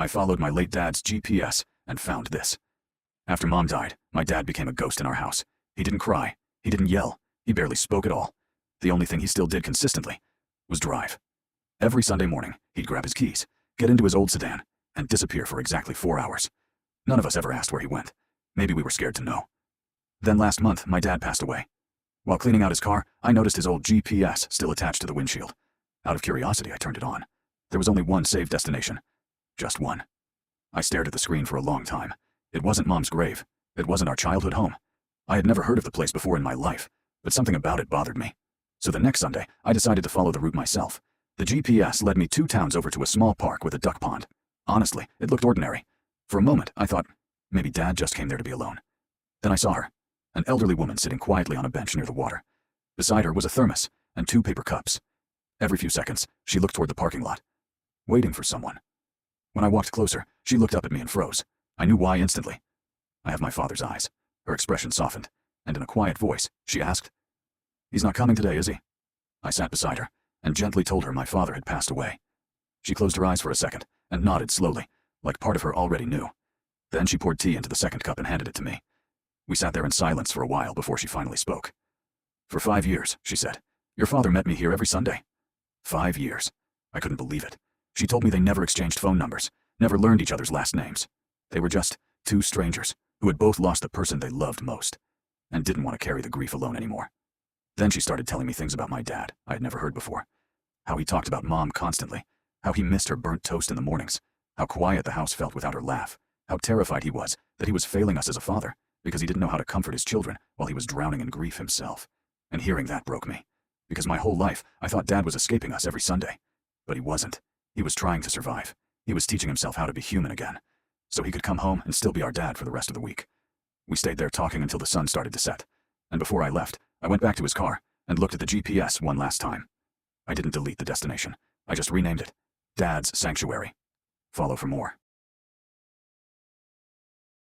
I followed my late dad's GPS and found this. After Mom died, my dad became a ghost in our house. He didn't cry. He didn't yell. He barely spoke at all. The only thing he still did consistently was drive. Every Sunday morning, he'd grab his keys, get into his old sedan, and disappear for exactly 4 hours. None of us ever asked where he went. Maybe we were scared to know. Then last month, my dad passed away. While cleaning out his car, I noticed his old GPS still attached to the windshield. Out of curiosity, I turned it on. There was only one saved destination. Just one. I stared at the screen for a long time. It wasn't Mom's grave. It wasn't our childhood home. I had never heard of the place before in my life, but something about it bothered me. So the next Sunday, I decided to follow the route myself. The GPS led me 2 towns over to a small park with a duck pond. Honestly, it looked ordinary. For a moment, I thought, maybe Dad just came there to be alone. Then I saw her, an elderly woman sitting quietly on a bench near the water. Beside her was a thermos and 2 paper cups. Every few seconds, she looked toward the parking lot, waiting for someone. When I walked closer, she looked up at me and froze. I knew why instantly. I have my father's eyes. Her expression softened, and in a quiet voice, she asked, "He's not coming today, is he?" I sat beside her and gently told her my father had passed away. She closed her eyes for a second and nodded slowly, like part of her already knew. Then she poured tea into the second cup and handed it to me. We sat there in silence for a while before she finally spoke. "For 5 years," she said, "your father met me here every Sunday." 5 years. I couldn't believe it. She told me they never exchanged phone numbers, never learned each other's last names. They were just 2 strangers who had both lost the person they loved most and didn't want to carry the grief alone anymore. Then she started telling me things about my dad I had never heard before. How he talked about Mom constantly, how he missed her burnt toast in the mornings, how quiet the house felt without her laugh, how terrified he was that he was failing us as a father because he didn't know how to comfort his children while he was drowning in grief himself. And hearing that broke me, because my whole life I thought Dad was escaping us every Sunday. But he wasn't. He was trying to survive. He was teaching himself how to be human again, so he could come home and still be our dad for the rest of the week. We stayed there talking until the sun started to set, and before I left, I went back to his car and looked at the GPS one last time. I didn't delete the destination. I just renamed it Dad's Sanctuary. Follow for more.